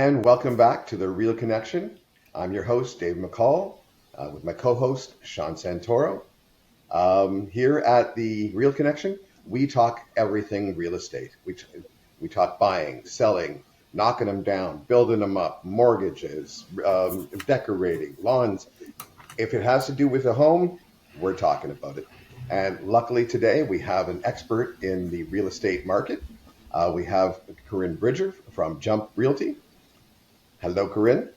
And welcome back to The Real Connection. I'm your host, Dave McCall, with my co-host, Sean Santoro. Here at The Real Connection, we talk everything real estate. We talk buying, selling, knocking them down, building them up, mortgages, decorating, lawns. If it has to do with a home, we're talking about it. And luckily today, we have an expert in the real estate market. We have Corrine Bridger from Jump Realty. Hello, Corrine.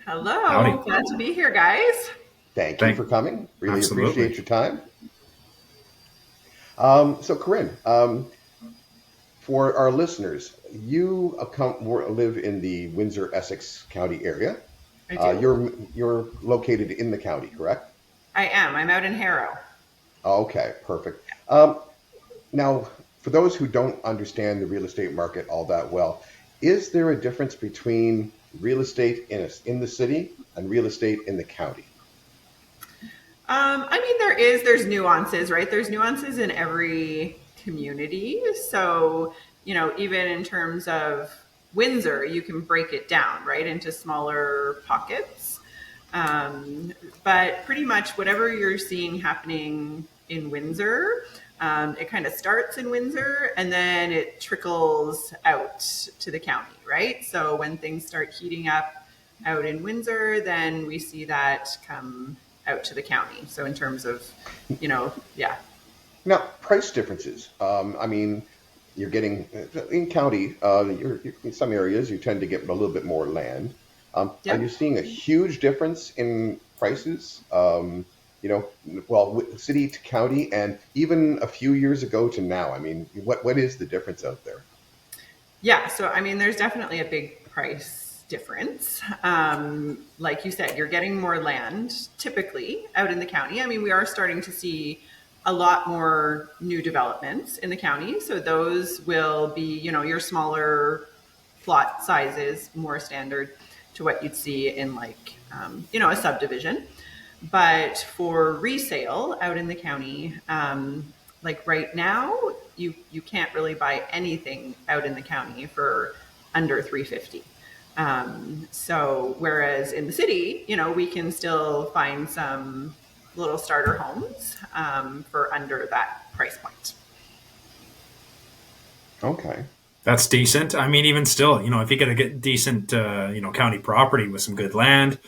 Hello, Howdy. glad to be here, guys. Thank you Thank, for coming. Really absolutely. appreciate your time. So, Corrine, for our listeners, you live in the Windsor, Essex County area. I do. You're located in the county, correct? I am. I'm out in Harrow. Okay, perfect. Now, for those who don't understand the real estate market all that well, is there a difference between real estate in the city and real estate in the county? There's nuances, right? There's nuances in every community. So, even in terms of Windsor, you can break it down, right, into smaller pockets. But pretty much whatever you're seeing happening in Windsor, it kind of starts in Windsor and then it trickles out to the county, right? So when things start heating up out in Windsor, then we see that come out to the county. So in terms of, yeah. Now, price differences. You're getting in county. In some areas, you tend to get a little bit more land. Are you Yep. seeing a huge difference in prices? City to county, and even a few years ago to now. I mean, what is the difference out there? Yeah. So, there's definitely a big price difference. Like you said, you're getting more land typically out in the county. We are starting to see a lot more new developments in the county. So those will be, your smaller plot sizes, more standard to what you'd see in a subdivision. But for resale out in the county, like right now, you can't really buy anything out in the county for under 350. So whereas in the city, we can still find some little starter homes for under that price point. Okay. That's decent. Even still, if you get a decent, county property with some good land,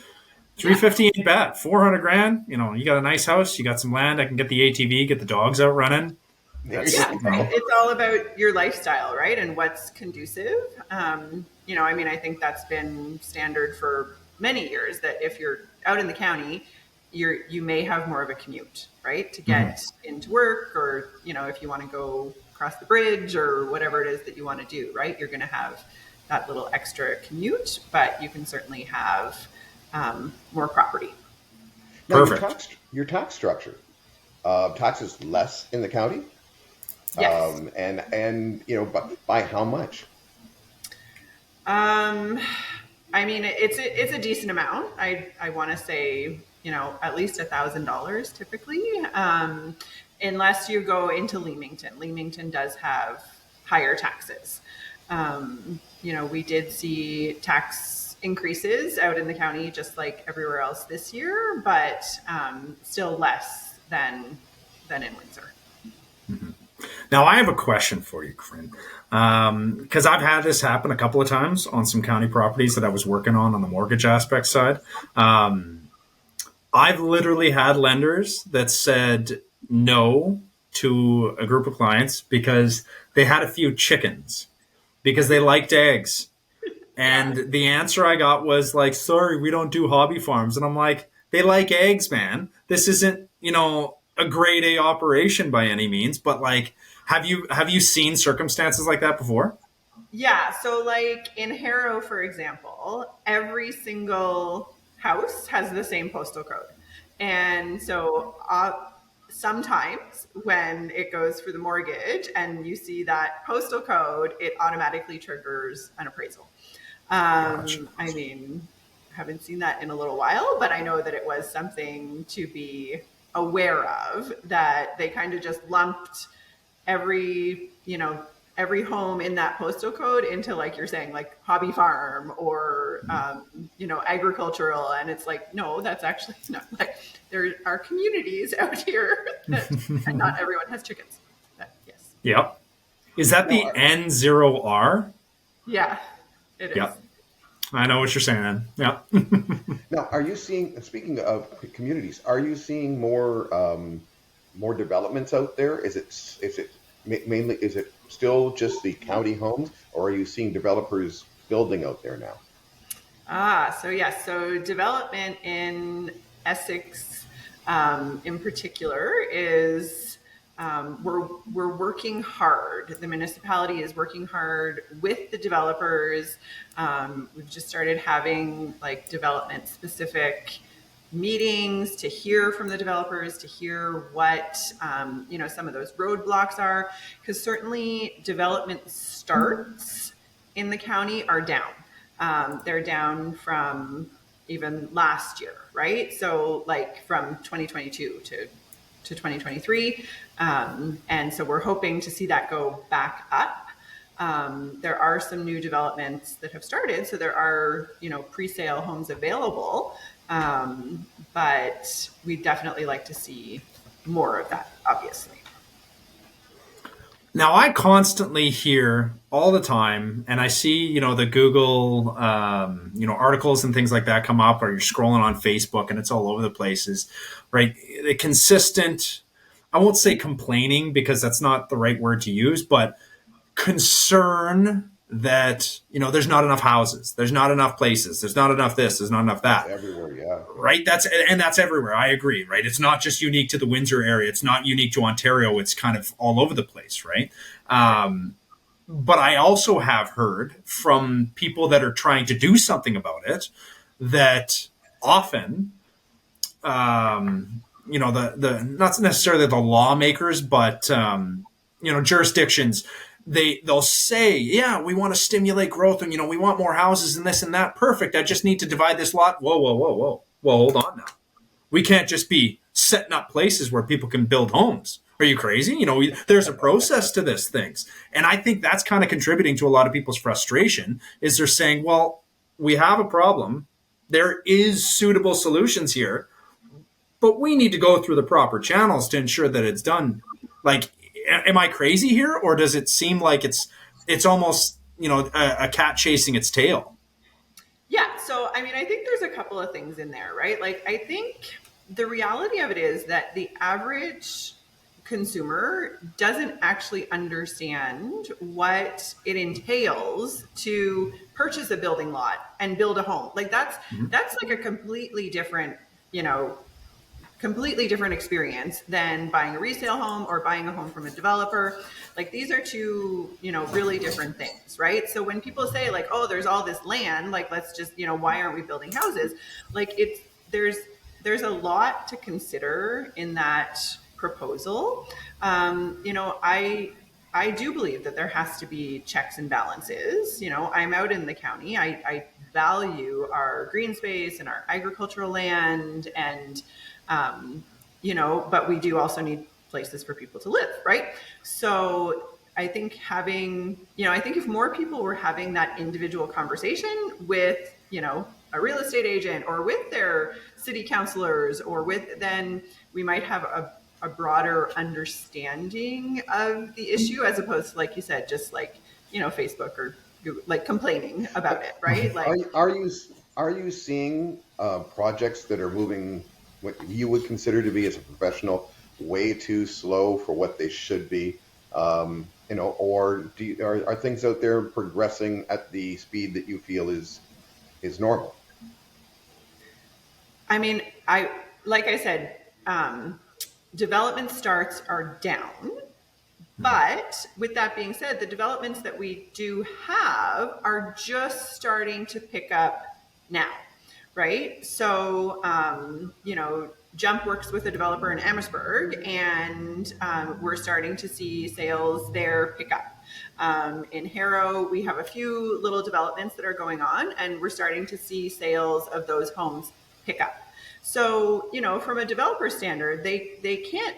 three Yeah. fifty ain't bad. 400 grand. You got a nice house. You got some land. I can get the ATV, get the dogs out running. There you That's Yeah, go. it's all about your lifestyle, right? And what's conducive. I think that's been standard for many years that if you're out in the county, you may have more of a commute, right? To get into work or, if you want to go across the bridge or whatever it is that you want to do, right? You're going to have that little extra commute, but you can certainly have more property. Now, your perfect. tax structure. Taxes less in the county, Yes. but by how much? Um, it's a decent amount. I want to say, at least $1,000 typically, unless you go into Leamington. Leamington does have higher taxes. We did see tax increases out in the county, just like everywhere else this year, but still less than in Windsor. Now, I have a question for you, Corinne, because I've had this happen a couple of times on some county properties that I was working on the mortgage aspect side. I've literally had lenders that said no to a group of clients because they had a few chickens because they liked eggs. Yeah. And the answer I got was like, sorry, we don't do hobby farms. And I'm like, they like eggs, man. This isn't, a grade A operation by any means, but like, have you seen circumstances like that before? Yeah, so like in Harrow, for example, every single house has the same postal code. And so sometimes when it goes for the mortgage and you see that postal code, it automatically triggers an appraisal. Gotcha. Haven't seen that in a little while, but I know that it was something to be aware of, that they kind of just lumped every, every home in that postal code into, like you're saying, like hobby farm or agricultural, and it's like, no, that's actually not. Like, there are communities out here that, and not everyone has chickens. But yes, Yep. Is that No, the N0R? yeah, it is. Yep. I know what you're saying. Yep. now, are you seeing? Speaking of communities, are you seeing more developments out there? Is it mainly, is it still just the county homes, or are you seeing developers building out there now? So yes, so development in Essex, in particular, is we're working hard. The municipality is working hard with the developers. We've just started having like development specific meetings to hear from the developers, to hear what some of those roadblocks are, because certainly development starts in the county are down. They're down from even last year, right? So like from 2022 to 2023. And so we're hoping to see that go back up. There are some new developments that have started. So there are, pre-sale homes available. But we'd definitely like to see more of that, obviously. Now, I constantly hear all the time, and I see, the Google, articles and things like that come up, or you're scrolling on Facebook and it's all over the places, right? The consistent, I won't say complaining because that's not the right word to use, but concern that, there's not enough houses, there's not enough places, there's not enough this, there's not enough That's that. everywhere, yeah. Right, that's everywhere. I agree. Right, it's not just unique to the Windsor area, it's not unique to Ontario, it's kind of all over the place. Right. But I also have heard from people that are trying to do something about it that often the not necessarily the lawmakers, but jurisdictions, they'll say, yeah, we want to stimulate growth, and we want more houses and this and that. Perfect. I just need to divide this lot. Whoa, whoa, whoa, whoa. Well, hold on now. We can't just be setting up places where people can build homes. Are you crazy? There's a process to this things. And I think that's kind of contributing to a lot of people's frustration is they're saying, well, we have a problem. There is suitable solutions here, but we need to go through the proper channels to ensure that it's done. Like, am I crazy here, or does it seem like it's almost a cat chasing its tail? Yeah, so I mean, I think there's a couple of things in there, right? Like, I think the reality of it is that the average consumer doesn't actually understand what it entails to purchase a building lot and build a home. Like that's like a completely different experience than buying a resale home or buying a home from a developer. Like, these are two, really different things, right? So when people say like, oh, there's all this land, like, let's just, why aren't we building houses? Like, there's a lot to consider in that proposal. I do believe that there has to be checks and balances. I'm out in the county. I value our green space and our agricultural land, and but we do also need places for people to live, right? So I think I think if more people were having that individual conversation with, a real estate agent or with their city councilors then we might have a broader understanding of the issue, as opposed to, like you said, just like, Facebook or Google, like complaining about it, right? Like, Are you seeing projects that are moving what you would consider to be, as a professional, way too slow for what they should be? Or are things out there progressing at the speed that you feel is normal? I mean, like I said, development starts are down. But with that being said, the developments that we do have are just starting to pick up now, right? So, Jump works with a developer in Amherstburg, and we're starting to see sales there pick up. In Harrow, we have a few little developments that are going on, and we're starting to see sales of those homes pick up. So, from a developer standard, they can't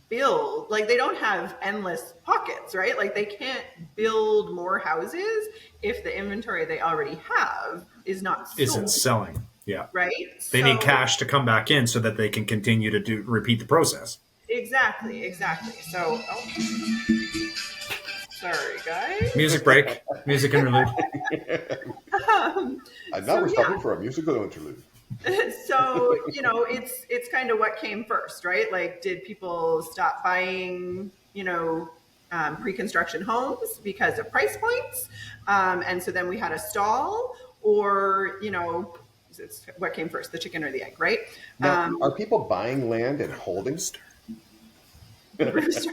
build, like they don't have endless pockets, right? Like they can't build more houses if the inventory they already have is not Isn't sold, selling. Yeah. right? They need So cash to come back in so that they can continue to repeat the process. exactly. So, oh, sorry guys. Music break, music interlude. Um, And now so we're yeah, stopping for a musical interlude. so it's kind of what came first, right? Like, did people stop buying, pre-construction homes because of price points, and so then we had a stall, or it's what came first, the chicken or the egg, right? Now, um, are people buying land and holding? Rooster.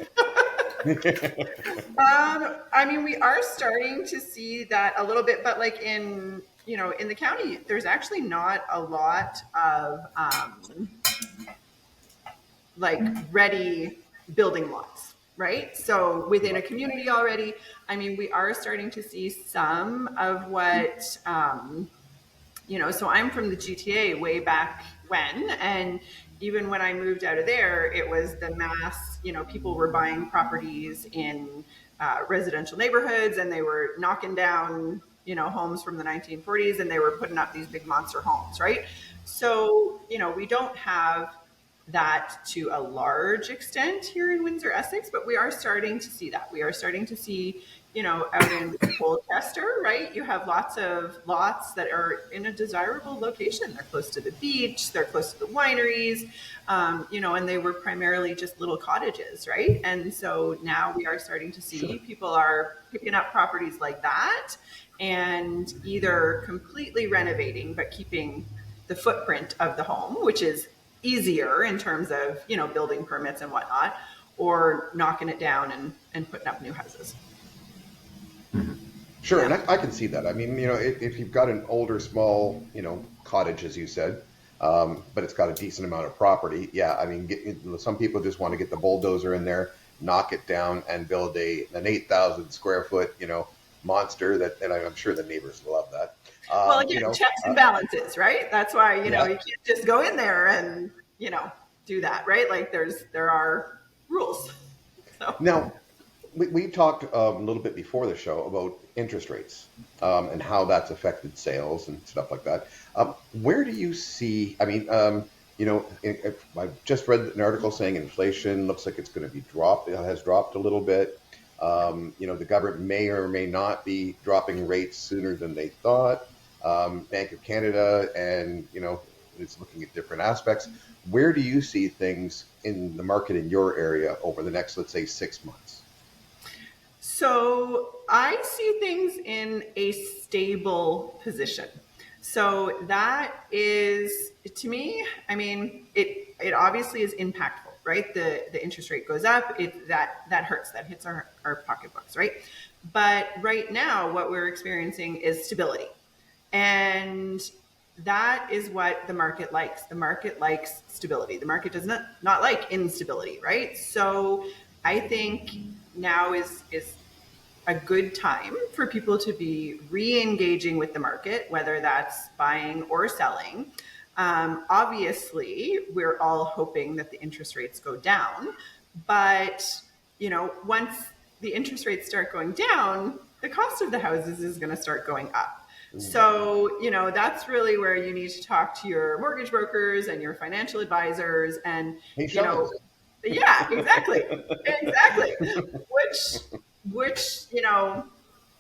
I mean, we are starting to see that a little bit, but like in the county, there's actually not a lot of like ready building lots, right? So within a community already, I mean, we are starting to see some of what, so I'm from the GTA way back when, and even when I moved out of there, it was the mass, people were buying properties in residential neighborhoods, and they were knocking down, homes from the 1940s, and they were putting up these big monster homes, right? So, we don't have that to a large extent here in Windsor, Essex, but we are starting to see that. We are starting to see, out in Colchester, right? You have lots of lots that are in a desirable location. They're close to the beach, they're close to the wineries, and they were primarily just little cottages, right? And so now we are starting to see people are picking up properties like that and either completely renovating but keeping the footprint of the home, which is easier in terms of building permits and whatnot, or knocking it down and putting up new houses. Sure, and Yeah. I can see that. I mean, if you've got an older, small, cottage, as you said, but it's got a decent amount of property, yeah, I mean, some people just want to get the bulldozer in there, knock it down, and build an 8,000 square foot, monster and I'm sure the neighbors love that. Well, Um, you again, know, checks and uh, balances, right? That's why you yeah. can't just go in there and do that, right? Like there are rules. So Now, we talked a little bit before the show about interest rates and how that's affected sales and stuff like that. Where do you see? I mean, I've just read an article saying inflation looks like it's going to be dropped. It has dropped a little bit. The government may or may not be dropping rates sooner than they thought. Bank of Canada, and it's looking at different aspects. Where do you see things in the market in your area over the next, let's say, 6 months? So I see things in a stable position. So that is, to me, I mean, it obviously is impactful, right? The interest rate goes up, that hurts, that hits our pocketbooks, right? But right now, what we're experiencing is stability. And that is what the market likes. The market likes stability. The market does not like instability, right? So I think now is a good time for people to be re-engaging with the market, whether that's buying or selling. Obviously, we're all hoping that the interest rates go down, but once the interest rates start going down, the cost of the houses is going to start going up. So, that's really where you need to talk to your mortgage brokers and your financial advisors and, Hey, you Sean. know, yeah, exactly. Exactly. Which which,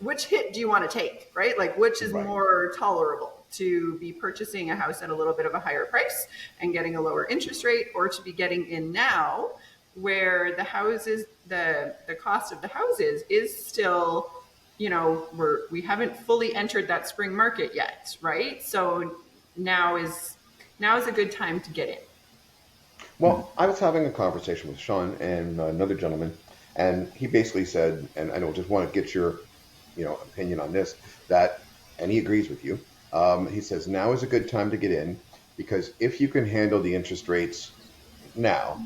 which hit do you want to take, right? Like which is Right. more tolerable, to be purchasing a house at a little bit of a higher price and getting a lower interest rate, or to be getting in now where the houses, the cost of the houses is still, we haven't fully entered that spring market yet, right? So now is a good time to get in. Well, I was having a conversation with Sean and another gentleman, and he basically said, and I don't just want to get your, opinion on this, that, and he agrees with you. He says now is a good time to get in because if you can handle the interest rates now,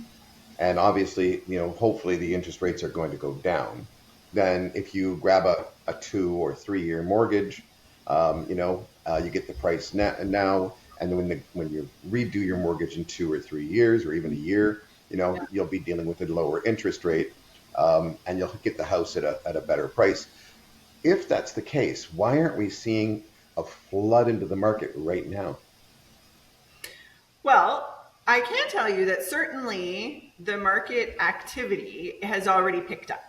and obviously, hopefully the interest rates are going to go down, then if you grab a 2 or 3 year mortgage, you get the price now, and then when you redo your mortgage in 2 or 3 years or even a year, you'll be dealing with a lower interest rate, and you'll get the house at a better price. If that's the case, why aren't we seeing a flood into the market right now? Well, I can tell you that certainly the market activity has already picked up.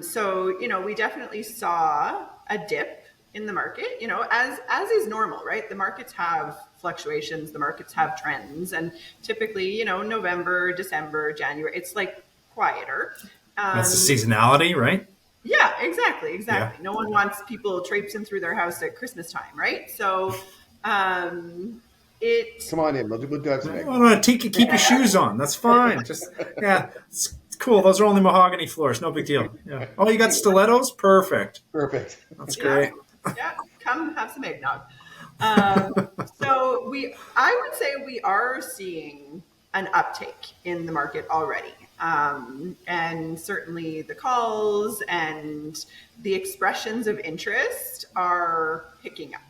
So, we definitely saw a dip in the market, as is normal, right? The markets have fluctuations, the markets have trends, and typically, November, December, January, it's like quieter. That's the seasonality, right? Yeah, exactly. Yeah. No one wants people traipsing through their house at Christmas time, right? So, it. Come on in, we'll do some egg. Oh, no, keep your shoes on. That's fine. Just it's cool. Those are only mahogany floors. No big deal. Yeah. Oh, you got stilettos? Perfect. Perfect. That's great. Yeah, come have some eggnog. So I would say we are seeing an uptake in the market already. And certainly the calls and the expressions of interest are picking up.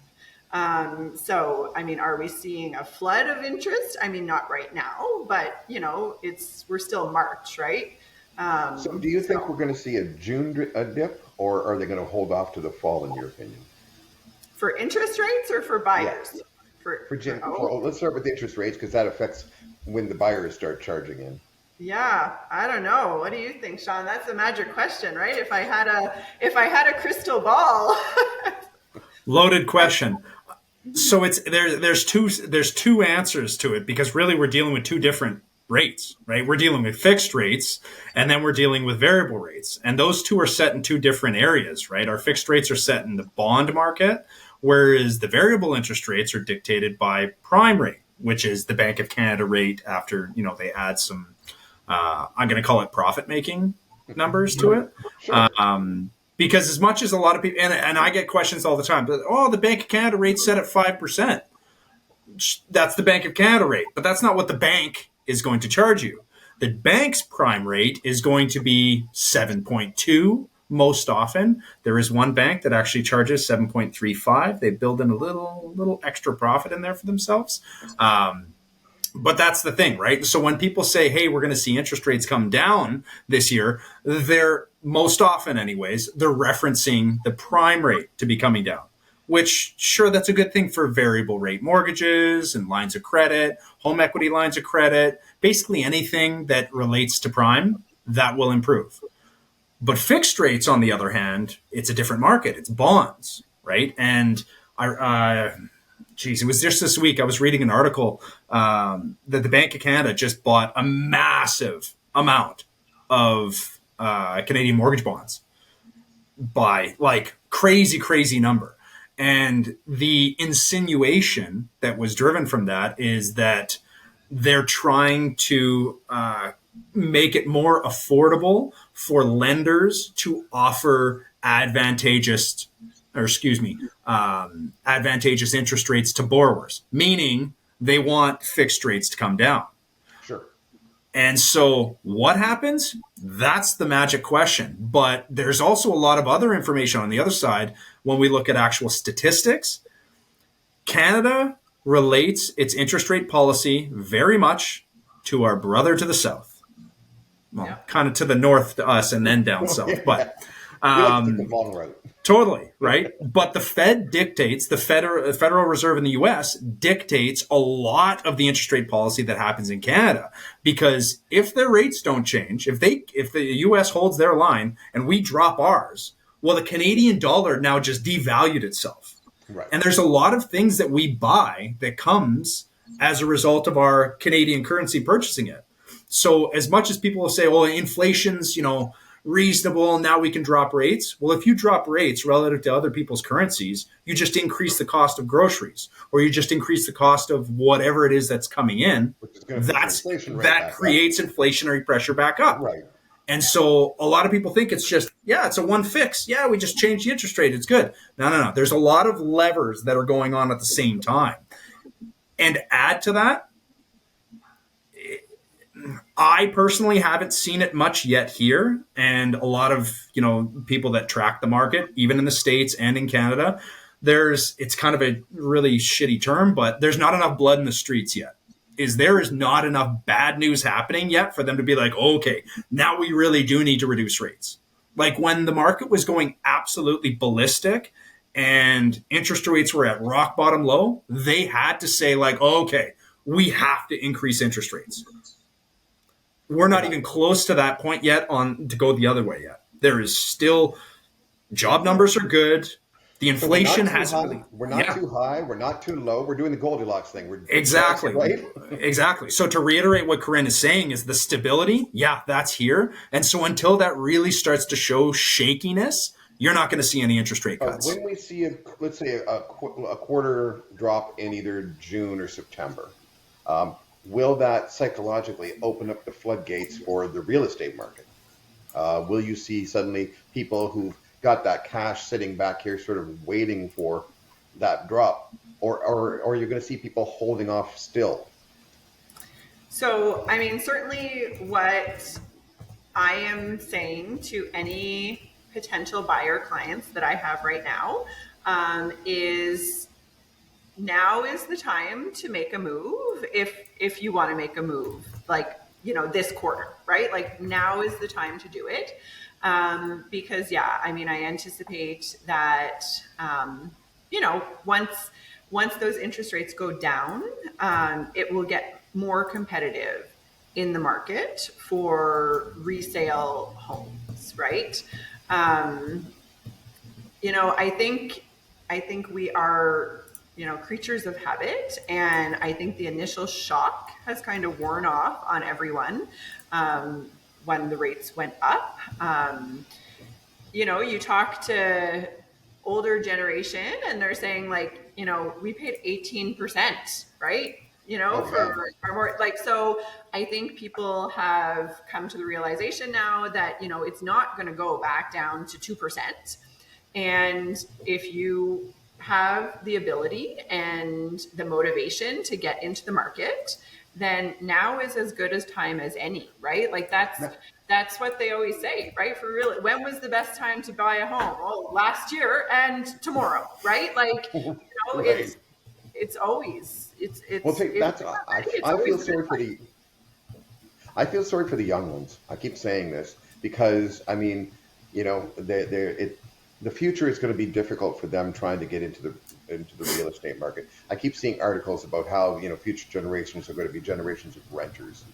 So, are we seeing a flood of interest? Not right now, but we're still March, right? So do you think we're going to see a June dip, or are they going to hold off to the fall, in your opinion? For interest rates or for buyers? Yeah. For June. Well, let's start with the interest rates, because that affects when the buyers start charging in. Yeah, I don't know. What do you think, Sean? That's a magic question, right? If I had a crystal ball. Loaded question. So there's two answers to it, because really we're dealing with two different rates, right? We're dealing with fixed rates, and then we're dealing with variable rates, and those two are set in two different areas, right? Our fixed rates are set in the bond market, whereas the variable interest rates are dictated by prime rate, which is the Bank of Canada rate after they add some I'm going to call it profit making numbers to it. Sure. Because as much as a lot of people, and I get questions all the time, but, the Bank of Canada rate's set at 5%. That's the Bank of Canada rate, but that's not what the bank is going to charge you. The bank's prime rate is going to be 7.2 most often. There is one bank that actually charges 7.35. They build in a little extra profit in there for themselves. But that's the thing, right? So when people say, hey, we're going to see interest rates come down this year, they're most often anyways, they're referencing the prime rate to be coming down, which sure, that's a good thing for variable rate mortgages and lines of credit, home equity lines of credit, basically anything that relates to prime, that will improve. But fixed rates, on the other hand, it's a different market. It's bonds, right? And it was just this week I was reading an article that the Bank of Canada just bought a massive amount of Canadian mortgage bonds by crazy number. And the insinuation that was driven from that is that they're trying to make it more affordable for lenders to offer advantageous interest rates to borrowers, meaning they want fixed rates to come down. Sure. And so what happens? That's the magic question. But there's also a lot of other information on the other side. When we look at actual statistics, Canada relates its interest rate policy very much to our brother to the south. Well, kind of to the north to us and then down south. But we like to take the long route. Totally, right? But the Fed dictates, the Federal Reserve in the U.S. dictates a lot of the interest rate policy that happens in Canada. Because if their rates don't change, if the U.S. holds their line and we drop ours, well, the Canadian dollar now just devalued itself. Right. And there's a lot of things that we buy that comes as a result of our Canadian currency purchasing it. So as much as people will say, oh, inflation's, reasonable, now we can drop rates. Well, if you drop rates relative to other people's currencies, you just increase the cost of groceries, or you just increase the cost of whatever it is that's coming in. That creates inflationary pressure back up. Right. And so a lot of people think it's just, it's a one fix. Yeah, we just changed the interest rate. It's good. No. There's a lot of levers that are going on at the same time. And add to that, I personally haven't seen it much yet here. And a lot of, people that track the market, even in the States and in Canada, it's kind of a really shitty term, but there's not enough blood in the streets yet. is there is not enough bad news happening yet for them to be like, okay, now we really do need to reduce rates. Like when the market was going absolutely ballistic and interest rates were at rock bottom low, they had to say like, okay, we have to increase interest rates. We're not even close to that point yet on to go the other way yet. There is still job numbers are good. The So we're inflation not too hasn't high. really. We're not Yeah, too high. We're not too low. We're doing the Goldilocks thing. We're just exactly. right. Exactly. So to reiterate what Corrine is saying is the stability, yeah, that's here. And so until that really starts to show shakiness, you're not going to see any interest rate cuts. When we see let's say a quarter drop in either June or September, um, will that psychologically open up the floodgates for the real estate market? Will you see suddenly people who've got that cash sitting back here, sort of waiting for that drop, or you're going to see people holding off still? So, I mean, certainly what I am saying to any potential buyer clients that I have right now is now is the time to make a move if you want to make a move, like, you know, this quarter, right? Like now is the time to do it. Because yeah, I mean, I anticipate that, you know, once those interest rates go down, it will get more competitive in the market for resale homes, right? Um, you know, I think we are, you know, creatures of habit, and I think the initial shock has kind of worn off on everyone when the rates went up. You know, you talk to older generation and they're saying like, you know, we paid 18%, right? You know, Oh for yeah. our more like, so I think people have come to the realization now that, you know, it's not going to go back down to 2%. And if you have the ability and the motivation to get into the market, then now is as good as time as any, right? Like that's what they always say, right? For real, when was the best time to buy a home? Oh, last year and tomorrow, right? Like, you know, Right. it's always Well, it's take if that's you're ready, it's I always feel the best sorry for time. the young ones. I keep saying this because I mean, you know, the future is going to be difficult for them trying to get into the real estate market. I keep seeing articles about how, you know, future generations are going to be generations of renters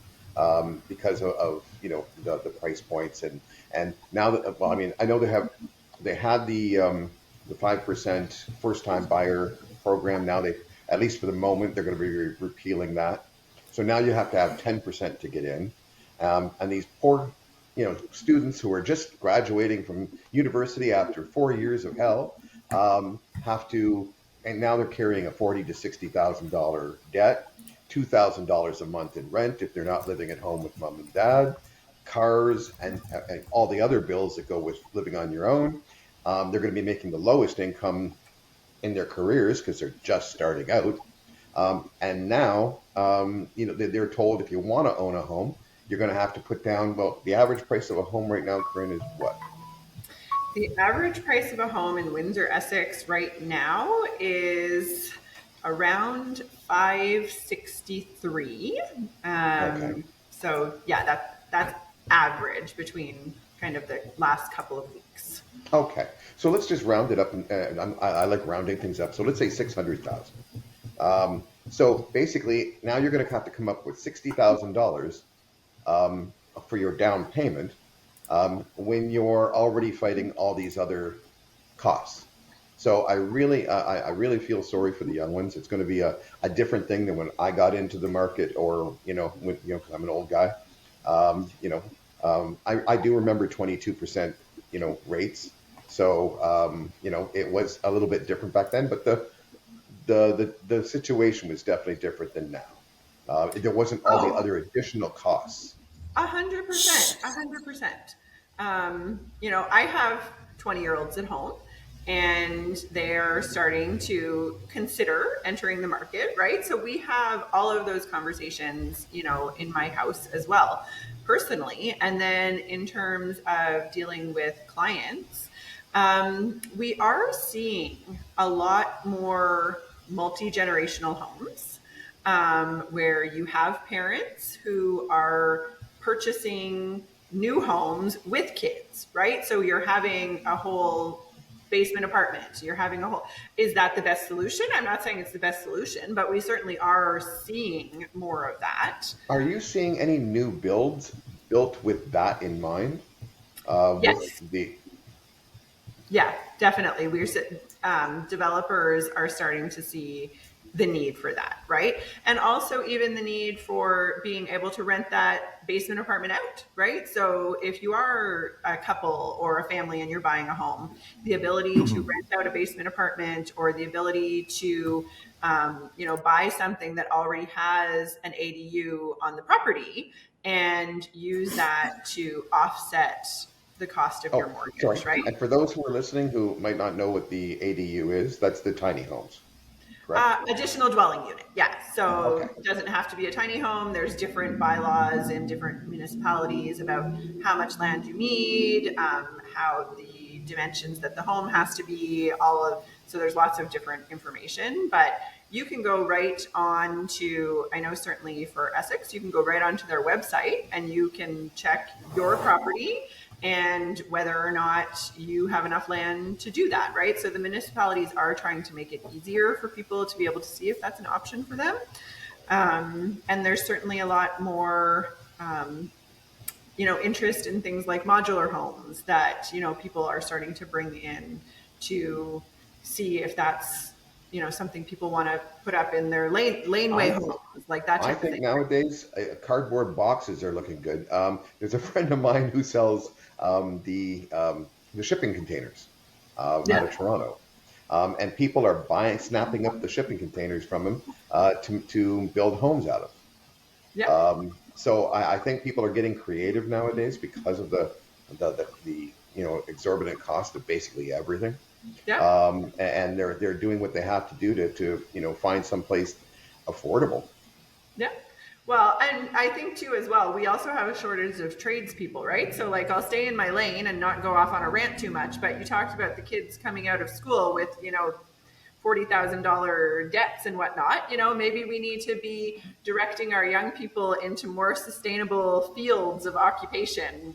because of you know the price points and now that, well, I mean, I know they had the 5% first time buyer program. Now they, at least for the moment, they're going to be repealing that. So now you have to have 10% to get in. And these poor, you know, students who are just graduating from university after 4 years of hell have to, and now they're carrying a $40,000 to $60,000 debt, $2,000 a month in rent if they're not living at home with mom and dad, cars, and all the other bills that go with living on your own. They're going to be making the lowest income in their careers because they're just starting out. And now, you know, they're told if you want to own a home, you're going to have to put down, well, the average price of a home right now, Corinne, is what? The average price of a home in Windsor, Essex right now is around 563. Okay. So yeah, that's average between kind of the last couple of weeks. Okay. So let's just round it up. And I like rounding things up. So let's say 600,000. So basically, now you're going to have to come up with $60,000 for your down payment when you're already fighting all these other costs. So I really feel sorry for the young ones. It's going to be a different thing than when I got into the market, or you know, when, you know, because I'm an old guy. You know, I do remember 22%, you know, rates. So you know, it was a little bit different back then, but the situation was definitely different than now. There wasn't all the Oh, other additional costs. 100%, 100%. You know, I have 20-year-olds at home and they're starting to consider entering the market, right? So we have all of those conversations, you know, in my house as well, personally. And then in terms of dealing with clients, we are seeing a lot more multi-generational homes. where you have parents who are purchasing new homes with kids, right? So you're having a whole basement apartment. You're having a whole, is that the best solution? I'm not saying it's the best solution, but we certainly are seeing more of that. Are you seeing any new builds built with that in mind? With Yes. the Yeah, definitely. Developers are starting to see the need for that, right? And also even the need for being able to rent that basement apartment out, right? So if you are a couple or a family and you're buying a home, the ability to rent out a basement apartment or the ability to, buy something that already has an ADU on the property and use that to offset the cost of your Oh, sorry. mortgage, right? And for those who are listening who might not know what the ADU is, that's the tiny homes, correct? Additional dwelling unit, yeah. Okay. So it doesn't have to be a tiny home. There's different bylaws in different municipalities about how much land you need, how the dimensions that the home has to be, so there's lots of different information, but you can go right on to, I know certainly for Essex, you can go right onto their website and you can check your property and whether or not you have enough land to do that, right? So the municipalities are trying to make it easier for people to be able to see if that's an option for them. And there's certainly a lot more, interest in things like modular homes that, people are starting to bring in to see if that's, something people want to put up in their laneway I homes, like that I type of think thing. nowadays cardboard boxes are looking good. There's a friend of mine who sells the shipping containers out Yeah. of Toronto, and people are snapping up the shipping containers from him to build homes out Yeah. of. So I think people are getting creative nowadays because of the exorbitant cost of basically everything, Yeah. and they're doing what they have to do to find some place affordable. Yeah. Well, and I think too, as well, we also have a shortage of tradespeople, right? So, like, I'll stay in my lane and not go off on a rant too much, but you talked about the kids coming out of school with, $40,000 debts and whatnot. Maybe we need to be directing our young people into more sustainable fields of occupation,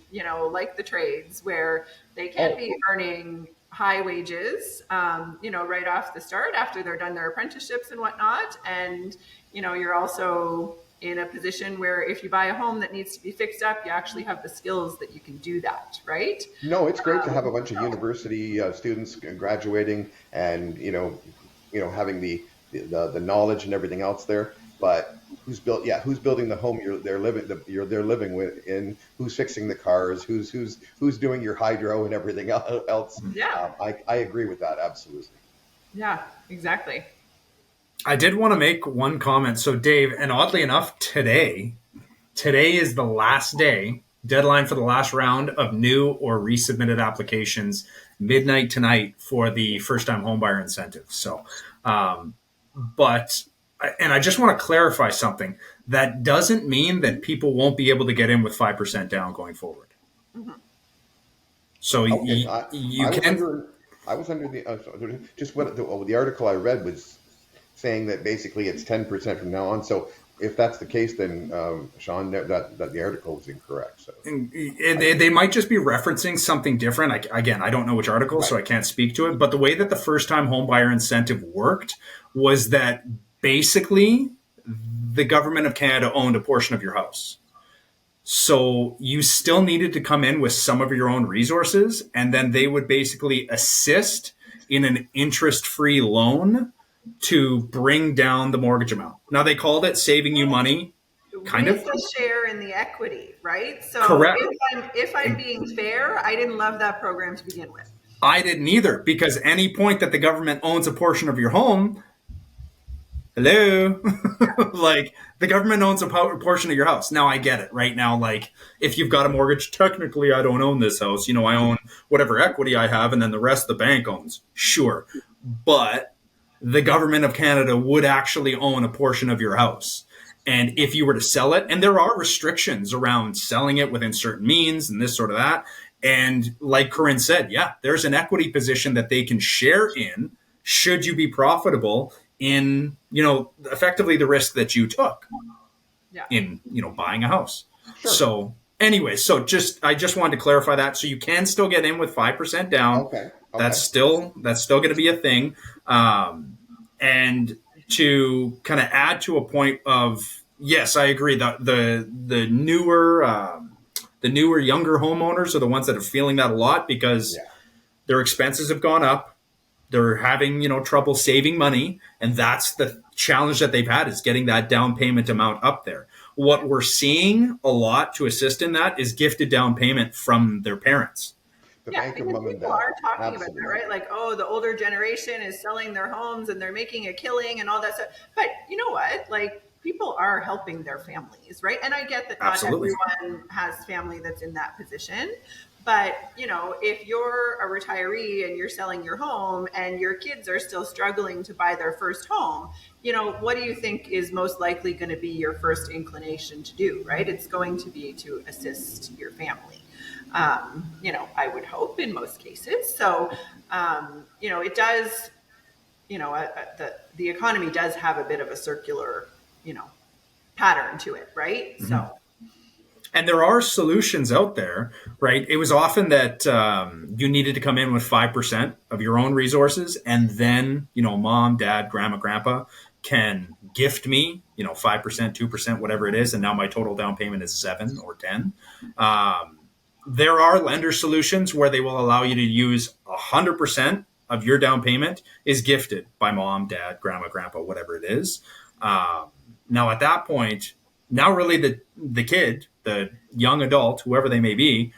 like the trades, where they can Oh, be earning high wages, right off the start after they're done their apprenticeships and whatnot. And, you're also in a position where if you buy a home that needs to be fixed up, you actually have the skills that you can do that, right? no, it's great to have a bunch of university students graduating and having the knowledge and everything else there. But who's building the home they're living with in? Who's fixing the cars? Who's doing your hydro and everything else? Yeah, I agree with that absolutely. yeah, exactly. I did want to make one comment. So, Dave, and oddly enough, today is the last day, deadline for the last round of new or resubmitted applications, midnight tonight for the first time homebuyer incentive. So, but, and I just want to clarify something. That doesn't mean that people won't be able to get in with 5% down going forward. So Okay, you I was can. under I was under just what the article I read was saying that basically it's 10% from now on. So if that's the case, then Sean, that the article is incorrect. So They might just be referencing something different. Again, I don't know which article, right, so I can't speak to it. But the way that the first time homebuyer incentive worked was that basically the government of Canada owned a portion of your house. So you still needed to come in with some of your own resources, and then they would basically assist in an interest free loan to bring down the mortgage amount. Now, they called it saving you money, kind With of. the share in the equity, right? So Correct. if I'm being fair, I didn't love that program to begin with. I didn't either, because any point that the government owns a portion of your home, hello, like the government owns a portion of your house. Now I get it right now. Like if you've got a mortgage, technically I don't own this house. I own whatever equity I have, and then the rest the bank owns. Sure, but the government of Canada would actually own a portion of your house. And if you were to sell it, and there are restrictions around selling it within certain means and this sort of that. And like Corrine said, yeah, there's an equity position that they can share in should you be profitable in, effectively the risk that you took Yeah. in, buying a house. Sure. So anyway, I just wanted to clarify that. So you can still get in with 5% down. Okay. That's Okay. still going to be a thing. And to kind of add to a point of, yes, I agree that the newer younger homeowners are the ones that are feeling that a lot because Yeah. their expenses have gone up. They're having, trouble saving money, and that's the challenge that they've had, is getting that down payment amount up there. What we're seeing a lot to assist in that is gifted down payment from their parents. The Yeah, bank of because mom and people dad. are talking about that, Absolutely. right? Like, oh, the older generation is selling their homes and they're making a killing and all that stuff. But you know what? Like, people are helping their families, right? And I get that not Absolutely. everyone has family that's in that position. But, if you're a retiree and you're selling your home and your kids are still struggling to buy their first home, what do you think is most likely going to be your first inclination to do, right? It's going to be to assist your family. I would hope in most cases. So, it does, the economy does have a bit of a circular, pattern to it, right? Mm-hmm. So, And there are solutions out there, right? It was often that you needed to come in with 5% of your own resources, and then, mom, dad, grandma, grandpa can gift me, 5%, 2%, whatever it is. And now my total down payment is 7 or 10. There are lender solutions where they will allow you to use 100% of your down payment is gifted by mom, dad, grandma, grandpa, whatever it is. Now at that point, now really the kid, the young adult, whoever they may be,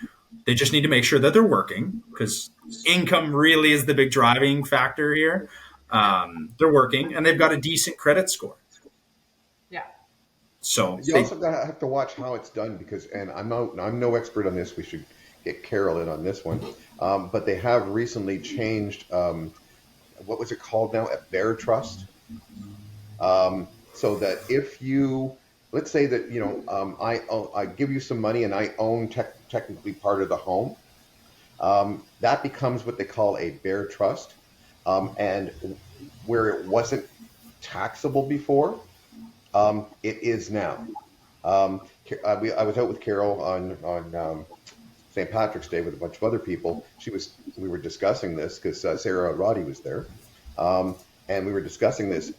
they just need to make sure that they're working, because income really is the big driving factor here. They're working and they've got a decent credit score. yeah. So You also have to watch how it's done because, and I'm no expert on this. We should get Carol in on this one. But they have recently changed, what was it called now? A bear trust. So that if you, let's say that, I give you some money and I own technically part of the home, that becomes what they call a bear trust. And where it wasn't taxable before, it is now. I was out with Carol on St. Patrick's Day with a bunch of other people. We were discussing this because Sarah Roddy was there, and we were discussing this.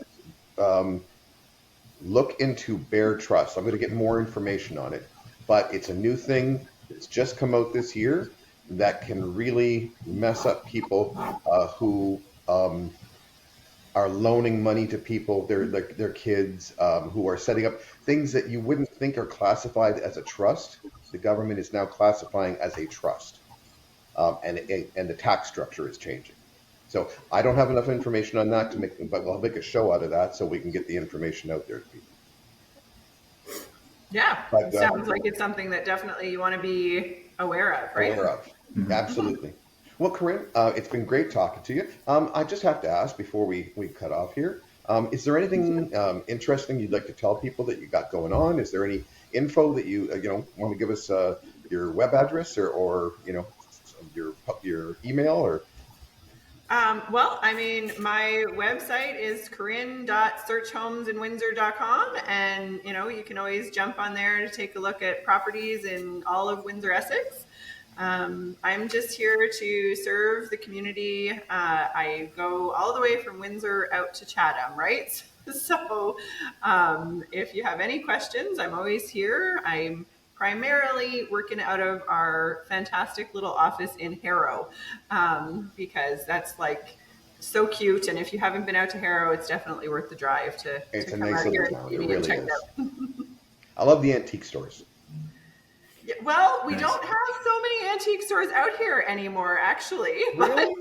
Look into Bear Trust. I'm going to get more information on it, but it's a new thing. It's just come out this year that can really mess up people who are loaning money to people, their kids, who are setting up things that you wouldn't think are classified as a trust. The government is now classifying as a trust, and the tax structure is changing. So I don't have enough information on that but we'll make a show out of that so we can get the information out there to people. Yeah, But, it sounds like it's something that definitely you want to be aware of, right? Aware of. Absolutely. Well, Corrine, it's been great talking to you. I just have to ask before we cut off here, is there anything interesting you'd like to tell people that you got going on? Is there any info that you want to give us, your web address or your email or? Well, I mean, my website is corinne.searchhomesinwindsor.com, and you can always jump on there to take a look at properties in all of Windsor, Essex. I'm just here to serve the community. I go all the way from Windsor out to Chatham, right? So if you have any questions, I'm always here. I'm primarily working out of our fantastic little office in Harrow, because that's like so cute. And if you haven't been out to Harrow, it's definitely worth the drive to It's a come nice out here little and town. see It me and really check it is. out. I love the antique stores. Yeah, well, we Nice. don't have so many antique stores out here anymore, actually. Really?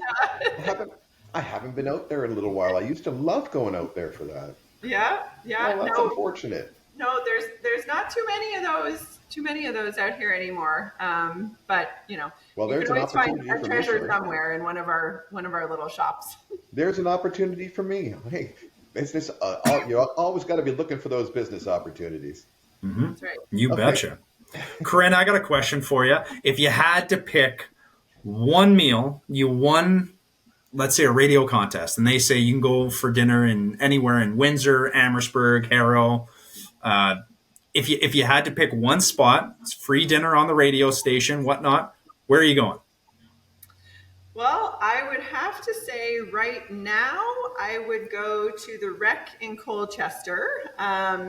I haven't been out there in a little while. I used to love going out there for that. Yeah, yeah. Well, that's No, unfortunate. no, there's not too many of those out here anymore. But Well, you there's can an always find opportunity a for me, treasure sir. somewhere in one of our little shops. There's an opportunity for me. Hey, business. You always got to be looking for those business opportunities. That's right. You Okay. betcha. Corinne, I got a question for you. If you had to pick one meal, one let's say a radio contest, and they say you can go for dinner in anywhere in Windsor, Amherstburg, Harrow. If you had to pick one spot, it's free dinner on the radio station, whatnot. Where are you going? Well, I would have to say right now, I would go to the Rec in Colchester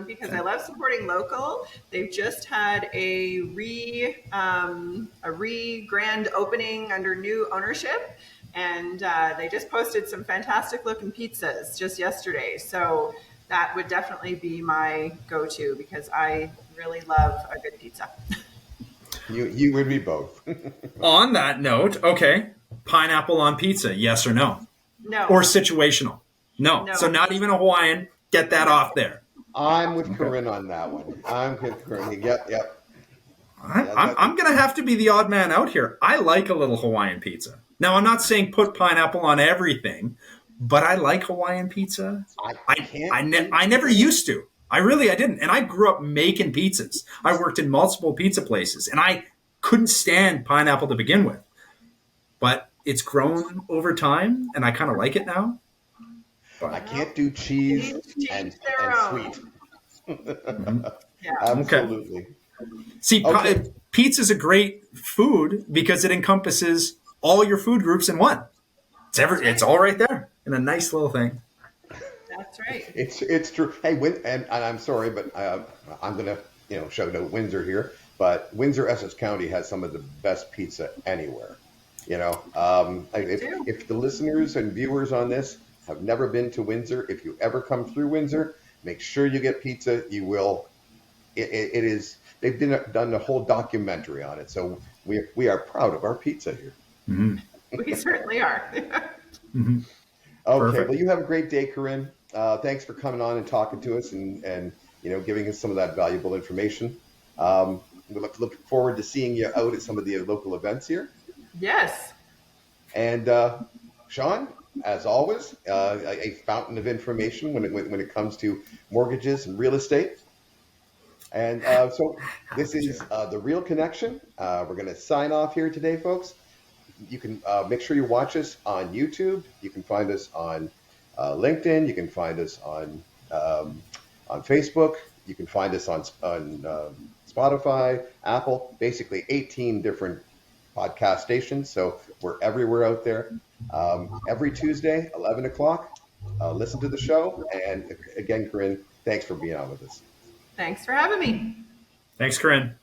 because I love supporting local. They've just had a grand opening under new ownership, and they just posted some fantastic looking pizzas just yesterday. So that would definitely be my go-to because I really love a good pizza. You would be both. On that note, okay, pineapple on pizza, yes or no? No. Or situational? No. No. So not even a Hawaiian. Get that off there. I'm with Corrine on that one. I'm with Corrine. Yep. I'm going to have to be the odd man out here. I like a little Hawaiian pizza. Now, I'm not saying put pineapple on everything, but I like Hawaiian pizza. I never used to. I didn't. And I grew up making pizzas. I worked in multiple pizza places, and I couldn't stand pineapple to begin with. But it's grown over time, and I kind of like it now. I can't do cheese and sweet. Yeah. Absolutely. Okay. See, pizza's a great food because it encompasses all your food groups in one. It's all right there in a nice little thing. That's right. It's true. Hey, and I'm sorry, but I'm gonna shout out Windsor here. But Windsor, Essex County has some of the best pizza anywhere. If the listeners and viewers on this have never been to Windsor, if you ever come through Windsor, make sure you get pizza. You will. It is. They've done a whole documentary on it, so we are proud of our pizza here. Mm-hmm. We certainly are. Mm-hmm. Okay, Perfect. well, you have a great day, Corrine. Thanks for coming on and talking to us and giving us some of that valuable information. We look forward to seeing you out at some of the local events here. Yes. And Sean, as always, a fountain of information when it comes to mortgages and real estate. And so this is the Real Connection. We're going to sign off here today, folks. You can make sure you watch us on YouTube. You can find us on LinkedIn. You can find us on Facebook. You can find us on Spotify, Apple, basically 18 different podcast stations. So we're everywhere out there. Every Tuesday, 11 o'clock, listen to the show. And again, Corrine, thanks for being on with us. Thanks for having me. Thanks, Corrine.